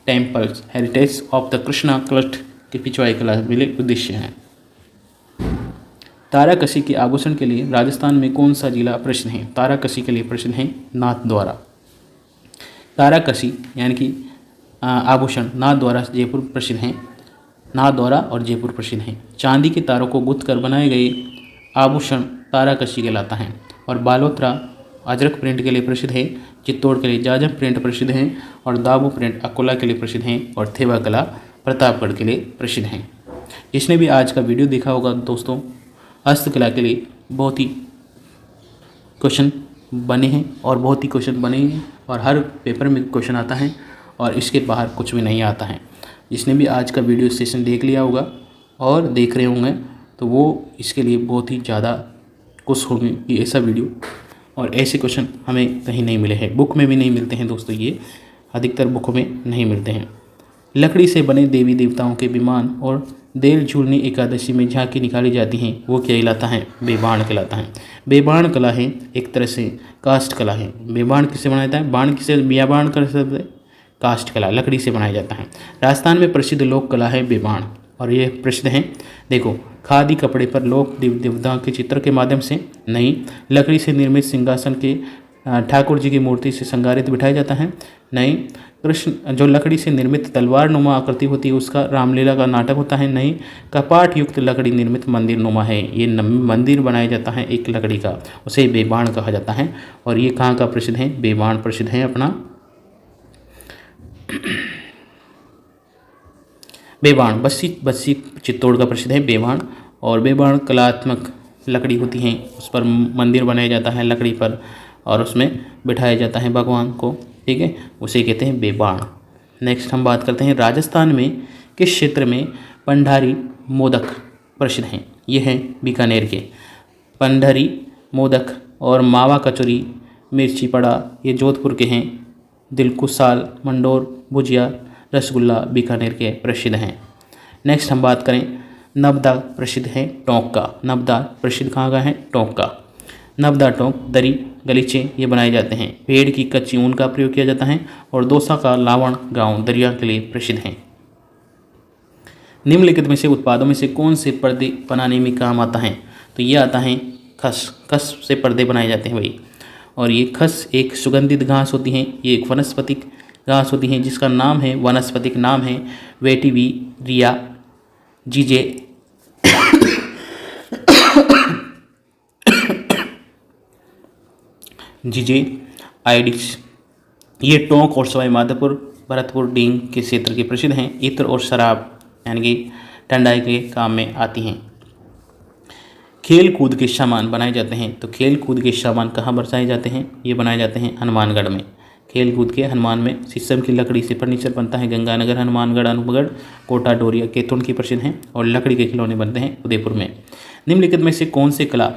temples heritage of the Krishna cult के पिछवाई कला मिले उद्देश्य हैं। ताराकसी के आभूषण के लिए राजस्थान में कौन सा जिला प्रसिद्ध है? ताराकसी के लिए प्रसिद्ध है नाथद्वारा। ताराकसी यानी कि आभूषण नाथद्वारा जयपुर प्रसिद्ध हैं। नाथद्वारा और जयपुर प्रसिद्ध हैं। चांदी के तारों को गुंथ कर बनाए गए आभूषण ताराकसी कहलाता है। और बालोतरा अजरक प्रिंट के लिए प्रसिद्ध है। चित्तौड़ के लिए जाजम प्रिंट प्रसिद्ध हैं और दाबू प्रिंट अकोला के लिए प्रसिद्ध हैं और थेवा कला प्रतापगढ़ के लिए प्रसिद्ध हैं। जिसने भी आज का वीडियो देखा होगा दोस्तों, हस्तकला के लिए बहुत ही क्वेश्चन बने हैं और बहुत ही क्वेश्चन बने हैं और हर पेपर में क्वेश्चन आता है और इसके बाहर कुछ भी नहीं आता है। जिसने भी आज का वीडियो सेशन देख लिया होगा और देख रहे होंगे तो वो इसके लिए बहुत ही ज़्यादा खुश होंगे कि ऐसा वीडियो और ऐसे क्वेश्चन हमें कहीं नहीं मिले हैं। बुक में भी नहीं मिलते हैं दोस्तों, ये अधिकतर बुकों में नहीं मिलते हैं। लकड़ी से बने देवी देवताओं के विमान और देल झूलनी एकादशी में झांकी निकाली जाती हैं, वो क्या कहलाता है? बेबाण कहलाता है। बेबाण कला है एक तरह से कास्ट कला है। बेबाण किससे बनाया जाता है? बाण किसे बियाबाण कर सकते हैं? कास्ट कला लकड़ी से बनाया जाता है। राजस्थान में प्रसिद्ध लोक कला है बेबाण और ये प्रसिद्ध है। देखो, खादी कपड़े पर लोक देवताओं के चित्र के माध्यम से नहीं, लकड़ी से निर्मित सिंहासन के ठाकुर जी की मूर्ति से श्रृंगारित बिठाया जाता है नहीं, कृष्ण जो लकड़ी से निर्मित तलवार नुमा आकृति होती है उसका रामलीला का नाटक होता है नहीं, कपाट युक्त लकड़ी निर्मित मंदिर नुमा है, ये मंदिर बनाया जाता है एक लकड़ी का, उसे बेबाण कहा जाता है। और ये कहाँ का प्रसिद्ध है? बेबाण प्रसिद्ध है अपना बेबाण बस्सी चित्तौड़ का प्रसिद्ध है बेबाण। और बेबाण कलात्मक लकड़ी होती हैं, उस पर मंदिर बनाया जाता है लकड़ी पर और उसमें बिठाया जाता है भगवान को, ठीक है, उसे कहते हैं बेबाण। नेक्स्ट हम बात करते हैं राजस्थान में किस क्षेत्र में पंडारी मोदक प्रसिद्ध हैं? ये हैं बीकानेर के पंडारी मोदक और मावा कचौरी मिर्ची पड़ा ये जोधपुर के हैं। दिलकुशाल, मंडोर, भुजिया, रसगुल्ला बीकानेर के प्रसिद्ध हैं। नेक्स्ट हम बात करें नवदा प्रसिद्ध है टोंक का। नवदा प्रसिद्ध कहाँ का है? टोंक का। नवदा टोंक दरी गलीचे ये बनाए जाते हैं। पेड़ की कच्ची ऊन का प्रयोग किया जाता है और दोसा का लावण गांव दरिया के लिए प्रसिद्ध हैं। निम्नलिखित में से उत्पादों में से कौन से पर्दे बनाने में काम आता है? तो ये आता है खस। खस से पर्दे बनाए जाते हैं भाई। और ये खस एक सुगंधित घास होती है, ये एक वनस्पतिक घास होती है जिसका नाम है वनस्पतिक नाम है वेटिविरिया जीजे जीजे आइडिस। ये टोंक और सवाई माधोपुर भरतपुर डींग के क्षेत्र के प्रसिद्ध हैं। इत्र और शराब यानी कि ठंडाई के काम में आती हैं। खेल कूद के सामान बनाए जाते हैं। तो खेल कूद के सामान कहाँ बनाए जाते हैं? ये बनाए जाते हैं हनुमानगढ़ में। खेल कूद के हनुमान में शीशम की लकड़ी से फर्नीचर बनता है गंगानगर, हनुमानगढ़, अनूपगढ़, कोटा, डोरिया, केतुन की प्रसिद्ध हैं। और लकड़ी के खिलौने बनते हैं उदयपुर में। निम्नलिखित में से कौन सी कला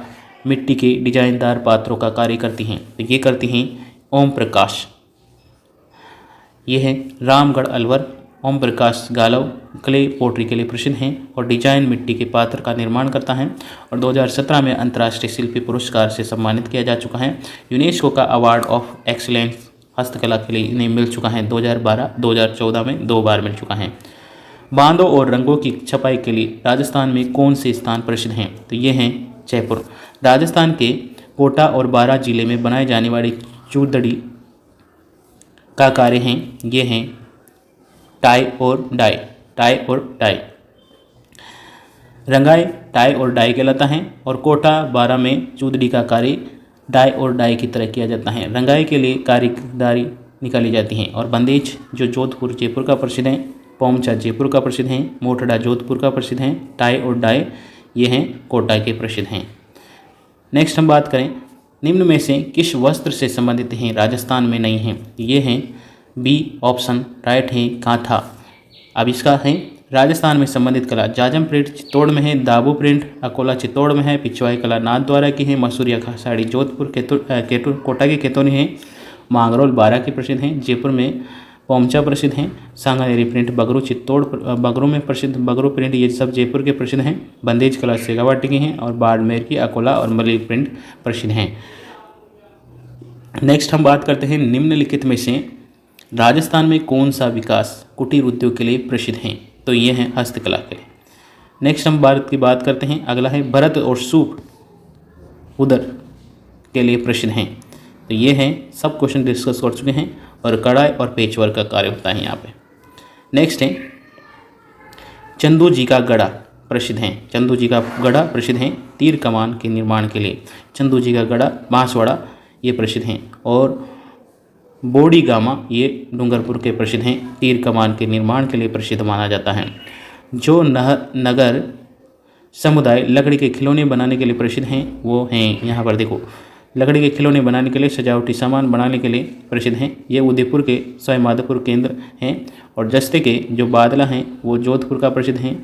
मिट्टी के डिजाइनदार पात्रों का कार्य करती हैं? तो ये करती हैं ओम प्रकाश। ये है रामगढ़ अलवर ओम प्रकाश गालव क्ले पोट्री के लिए प्रसिद्ध हैं और डिजाइन मिट्टी के पात्र का निर्माण करता है और 2017 में अंतर्राष्ट्रीय शिल्पी पुरस्कार से सम्मानित किया जा चुका है। यूनेस्को का अवार्ड ऑफ एक्सीलेंस हस्तकला के लिए इन्हें मिल चुका है 2012, 2014 में 2 बार मिल चुका है। बांधों और रंगों की छपाई के लिए राजस्थान में कौन से स्थान प्रसिद्ध हैं? तो ये हैं जयपुर। राजस्थान के कोटा और बारां जिले में बनाए जाने वाली चूड़दड़ी का कार्य हैं, ये हैं टाई और डाई। रंगाई टाई और डाई कहलाता है और कोटा बारां में चूड़दड़ी का कार्य डाई और डाई की तरह किया जाता है। रंगाई के लिए कारीगरी निकाली जाती है और बंदेज जो जोधपुर जयपुर का प्रसिद्ध है, पोमचा जयपुर का प्रसिद्ध है, मोटड़ा जोधपुर का प्रसिद्ध है, टाई और डाई ये हैं कोटा के प्रसिद्ध हैं। नेक्स्ट हम बात करें निम्न में से किस वस्त्र से संबंधित हैं राजस्थान में नहीं हैं? ये हैं बी ऑप्शन राइट है कांथा। अब इसका है राजस्थान में संबंधित कला जाजम प्रिंट चित्तौड़ में है, दाबू प्रिंट अकोला चित्तौड़ में है, पिछवाई कला नाथद्वारा की है, मसूरिया साड़ी जोधपुर कोटा के केतौनी है, मांगरोल बारां की प्रसिद्ध हैं, जयपुर में पोमचा प्रसिद्ध हैं, सांगानेरी प्रिंट बगरू चित्तौड़ बगरू में प्रसिद्ध बगरू प्रिंट ये सब जयपुर के प्रसिद्ध हैं, बंदेज कला शेखावाटी की हैं और बाड़मेर की अकोला और मलिक प्रिंट प्रसिद्ध हैं। नेक्स्ट हम बात करते हैं निम्नलिखित में से राजस्थान में कौन सा विकास कुटीर उद्योग के लिए प्रसिद्ध हैं? तो ये हैं हस्तकला के लिए। नेक्स्ट हम भारत की बात करते हैं, अगला है भरत और सूप उदर के लिए प्रसिद्ध हैं। तो ये हैं सब क्वेश्चन डिस्कस कर चुके हैं और कढ़ाई और पेचवर्क का कार्य होता है यहाँ पे। नेक्स्ट है चंदू जी का गढ़ा प्रसिद्ध हैं। चंदू जी का गढ़ा प्रसिद्ध हैं तीर कमान के निर्माण के लिए। चंदू जी का गढ़ा बांसवाड़ा ये प्रसिद्ध हैं और बोडी गामा ये डूंगरपुर के प्रसिद्ध हैं, तीर कमान के निर्माण के लिए प्रसिद्ध माना जाता है। जो नगर समुदाय लकड़ी के खिलौने बनाने के लिए प्रसिद्ध हैं वो हैं यहाँ पर देखो, लकड़ी के खिलौने बनाने के लिए सजावटी सामान बनाने के लिए प्रसिद्ध हैं। ये उदयपुर के सवाई माधोपुर केंद्र हैं और जस्ते के जो बादला हैं वो जोधपुर का प्रसिद्ध हैं।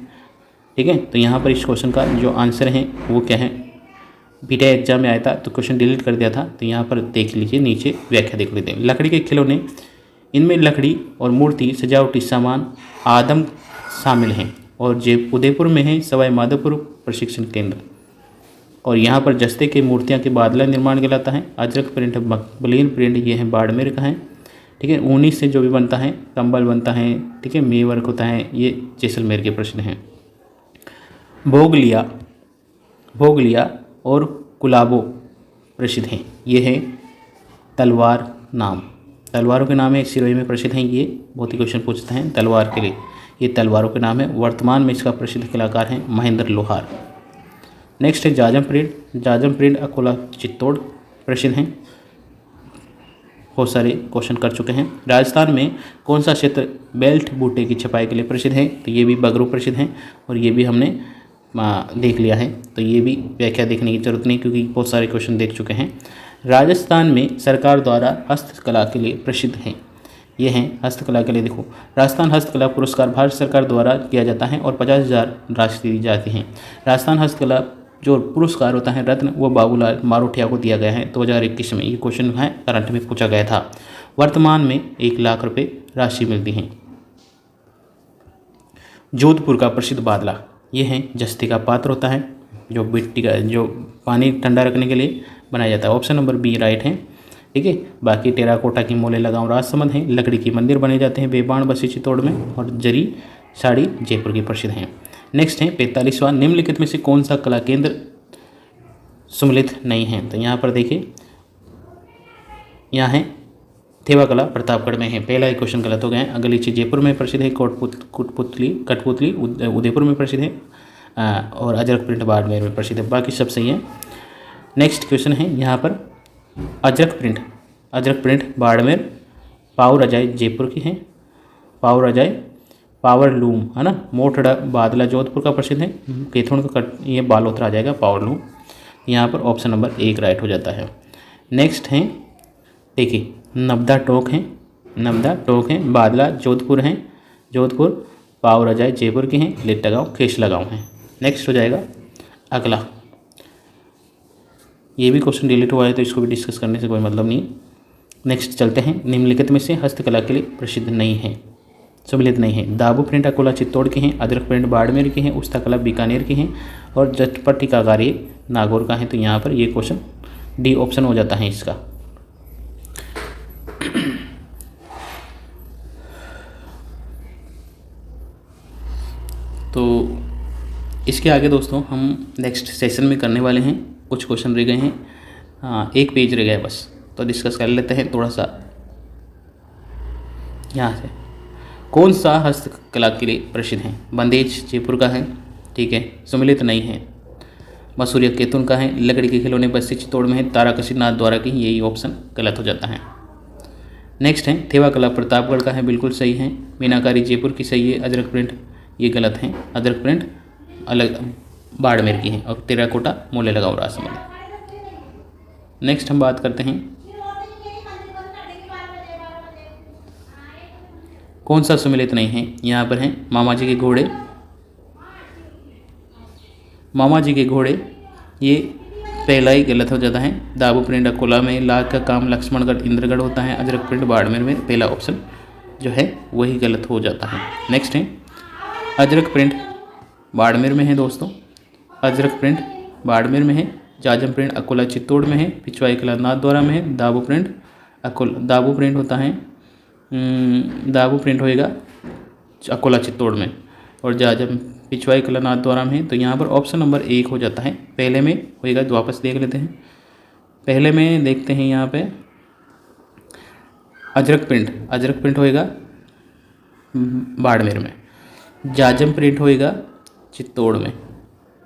ठीक है, तो यहाँ पर इस क्वेश्चन का जो आंसर है वो क्या है, बीटा एग्जाम में आया था तो क्वेश्चन डिलीट कर दिया था, तो यहाँ पर देख लीजिए, नीचे व्याख्या देख लेते हैं। लकड़ी के खिलौने, इनमें लकड़ी और मूर्ति सजावटी सामान आदम शामिल हैं और उदयपुर में है सवाई माधोपुर प्रशिक्षण केंद्र और यहाँ पर जस्ते के मूर्तियाँ के बादला निर्माण कहलाता है। अजरक प्रिंट बलीन प्रिंट ये है बाड़मेर का है। ठीक है, ऊनी से जो भी बनता है कंबल बनता है, ठीक है, मे वर्क होता है, ये जैसलमेर के प्रश्न हैं। भोगलिया और कुलाबो प्रसिद्ध हैं। ये है तलवार नाम, तलवारों के नाम है, सिरोही में प्रसिद्ध हैं। ये बहुत ही क्वेश्चन पूछते हैं तलवार के लिए, ये तलवारों के नाम है। वर्तमान में इसका प्रसिद्ध कलाकार हैं महेंद्र लोहार। नेक्स्ट है जाजम प्रिंट अकोला चित्तौड़ प्रसिद्ध हैं। बहुत सारे क्वेश्चन कर चुके हैं। राजस्थान में कौन सा क्षेत्र बेल्ट बूटे की छपाई के लिए प्रसिद्ध है? तो ये भी बगरू प्रसिद्ध हैं और ये भी हमने देख लिया है, तो ये भी व्याख्या देखने की जरूरत नहीं क्योंकि बहुत सारे क्वेश्चन देख चुके हैं। राजस्थान में सरकार द्वारा हस्तकला के लिए प्रसिद्ध हैं, ये हैं हस्तकला के लिए। देखो, राजस्थान हस्तकला पुरस्कार भारत सरकार द्वारा किया जाता है और 50,000 राशि दी जाती हैं। राजस्थान हस्तकला जो पुरस्कार होता है रत्न, वो बाबूलाल मारोठिया को दिया गया है 2021 में। ये क्वेश्चन है करंट में पूछा गया था। वर्तमान में 1 लाख रुपए राशि मिलती हैं। जोधपुर का प्रसिद्ध बादला, ये हैं जस्ते का पात्र होता है जो मिट्टी का जो पानी ठंडा रखने के लिए बनाया जाता है। ऑप्शन नंबर बी राइट है। ठीक है, बाकी टेराकोटा की मोले लगाओ राजसमंद हैं। लकड़ी के मंदिर बने जाते हैं बेबाण बसी चित्तौड़ में और जरी साड़ी जयपुर की प्रसिद्ध हैं। नेक्स्ट है 45वां, निम्नलिखित में से कौन सा कला केंद्र सम्मिलित नहीं है? तो यहाँ पर देखिए, यहाँ है थेवा कला प्रतापगढ़ में है। पहला ही क्वेश्चन गलत हो गया है। गलीची जयपुर में प्रसिद्ध है, कठपुतली उदयपुर में प्रसिद्ध है और अजरक प्रिंट बाड़मेर में प्रसिद्ध है। बाकी सब सही है। नेक्स्ट क्वेश्चन है यहाँ पर अजरक प्रिंट बाड़मेर, पावर रजाई जयपुर की है, पावर रजाई पावर लूम है ना, मोटड़ा बादला जोधपुर का प्रसिद्ध है, केथुन का ये बालोतरा आ जाएगा पावर लूम। यहाँ पर ऑप्शन नंबर 1 राइट हो जाता है। नेक्स्ट है देखिए नब्दा टोक हैं, बादला जोधपुर हैं, जोधपुर पावर रजाई जयपुर की हैं, लिट्टा गाँव खेसला गाँव हैं। नेक्स्ट हो जाएगा अगला, ये भी क्वेश्चन डिलीट हुआ है तो इसको भी डिस्कस करने से कोई मतलब नहीं। नेक्स्ट चलते हैं, निम्नलिखित में से हस्तकला के लिए प्रसिद्ध नहीं है। सम्मिलित नहीं है। दाबू प्रिंट अकोला चित्तौड़ के हैं, अजरक प्रिंट बाड़मेर के हैं, उस्ता कला बीकानेर के हैं और जटपटी का कार्य नागौर का है। तो यहाँ पर ये क्वेश्चन डी ऑप्शन हो जाता है इसका। तो इसके आगे दोस्तों हम नेक्स्ट सेशन में करने वाले हैं। कुछ क्वेश्चन रह गए हैं, हाँ एक पेज रह गया है बस, तो डिस्कस कर लेते हैं थोड़ा सा। यहाँ से कौन सा हस्तकला के लिए प्रसिद्ध है? बंदेज जयपुर का है, ठीक है, सम्मिलित नहीं है। मसूरिया केतुन का है, लकड़ी के खिलौने बस्सी चित्तौड़ में है, ताराकसी नाथ द्वारा की, यही ऑप्शन गलत हो जाता है। नेक्स्ट है थेवा कला प्रतापगढ़ का है, बिल्कुल सही है। मीनाकारी जयपुर की सही है। अजरक प्रिंट ये गलत है, अजरक प्रिंट अलग बाड़मेर की है और टेराकोटा मोले लगाओ राजमहल। नेक्स्ट हम बात करते हैं कौन सा सम्मिलित नहीं है। यहाँ पर है मामा जी के घोड़े, मामा जी के घोड़े ये पहला ही गलत हो जाता है। दाबू प्रिंट अकोला में, लाख का काम लक्ष्मणगढ़ इंद्रगढ़ होता है, अजरक प्रिंट बाड़मेर में, पहला ऑप्शन जो है वही गलत हो जाता है। नेक्स्ट है अजरक प्रिंट बाड़मेर में है दोस्तों, अजरक प्रिंट बाड़मेर में है। जाजम प्रिंट अकोला चित्तौड़ में है, पिछवाई कला नाथ द्वारा में है। दाबू प्रिंट अकोला, दाबू प्रिंट होता है, दाबू प्रिंट होएगा अकोला चित्तौड़ में और जाजम पिछवाई कला नाथ द्वारा में है। तो यहाँ पर ऑप्शन नंबर 1 हो जाता है। पहले में होएगा, वापस देख लेते हैं। पहले में देखते हैं यहाँ पे अजरक प्रिंट होएगा बाड़मेर में, जाजम प्रिंट होएगा चित्तौड़ में,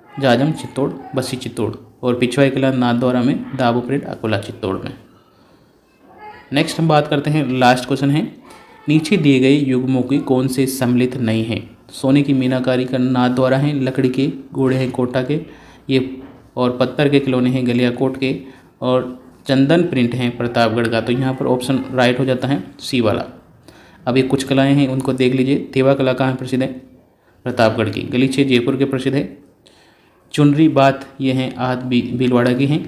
जाजम चित्तौड़ बस्सी चित्तौड़ और पिछवाई कला नाथ द्वारा में, दाबू प्रिंट अकोला चित्तौड़ में। नेक्स्ट हम बात करते हैं, लास्ट क्वेश्चन है नीचे दिए गए युग्मों की कौन से सम्मिलित नहीं है? सोने की मीनाकारी का नाथ द्वारा है, लकड़ी के घोड़े हैं कोटा के ये और पत्थर के खिलौने हैं गलियाकोट के और चंदन प्रिंट हैं प्रतापगढ़ का। तो यहाँ पर ऑप्शन राइट हो जाता है सी वाला। अब ये कुछ कलाएँ हैं उनको देख लीजिए। थेवा कला कहाँ प्रसिद्ध है? प्रतापगढ़ की। गलीचे जयपुर के प्रसिद्ध है। चुनरी बात ये हैं आहत भीलवाड़ा की हैं।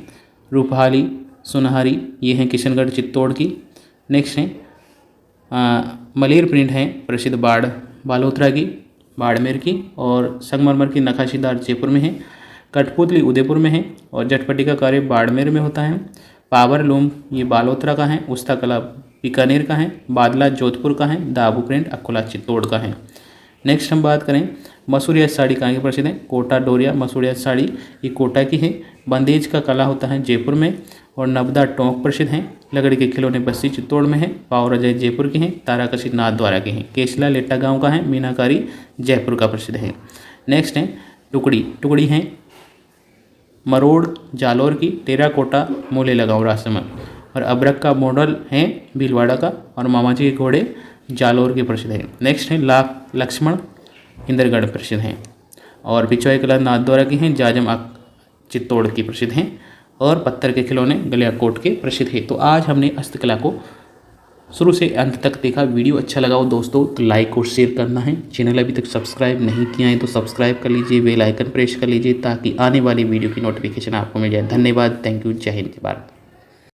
रूपहाली सुनहरी ये हैं किशनगढ़ चित्तौड़ की। नेक्स्ट हैं मलेर प्रिंट हैं प्रसिद्ध बालोतरा की बाड़मेर की और संगमरमर की नक्काशीदार जयपुर में है। कठपुतली उदयपुर में है और जटपटी का कार्य बाड़मेर में होता है। पावर लूम ये बालोतरा का है। उस्ता कला बीकानेर का है। बादला जोधपुर का है। दाबू प्रिंट अकोला चित्तौड़ का है। नेक्स्ट हम बात करें मसूरिया साड़ी कहाँ की प्रसिद्ध है? कोटा डोरिया मसूरिया साड़ी ये कोटा की है। बंदेज का कला होता है जयपुर में और नबदा टोंक प्रसिद्ध हैं। लकड़ी के खिलौने बस्सी चित्तौड़ में है। पावर अजय जयपुर के हैं। ताराकसी नाथ द्वारा के हैं। केसला लेटा गांव का है। मीनाकारी जयपुर का प्रसिद्ध है। नेक्स्ट है टुकड़ी हैं मरोड़ जालौर की। टेराकोटा मोले लगाओ राजमहल और अबरक का मॉडल है भीलवाड़ा का और मामाजी के घोड़े जालौर के प्रसिद्ध है। नेक्स्ट है लक्ष्मण इंद्रगढ़ प्रसिद्ध हैं और पिछवाई कला नाथ द्वारा की हैं। जाजम चित्तौड़ की प्रसिद्ध हैं और पत्थर के खिलौने गलियाकोट के प्रसिद्ध है। तो आज हमने हस्तकला को शुरू से अंत तक देखा। वीडियो अच्छा लगा हो दोस्तों तो लाइक और शेयर करना है। चैनल अभी तक सब्सक्राइब नहीं किया है तो सब्सक्राइब कर लीजिए, बेल आइकन प्रेस कर लीजिए ताकि आने वाली वीडियो की नोटिफिकेशन आपको मिल जाए। धन्यवाद, थैंक यू, जय हिंद, जय भारत।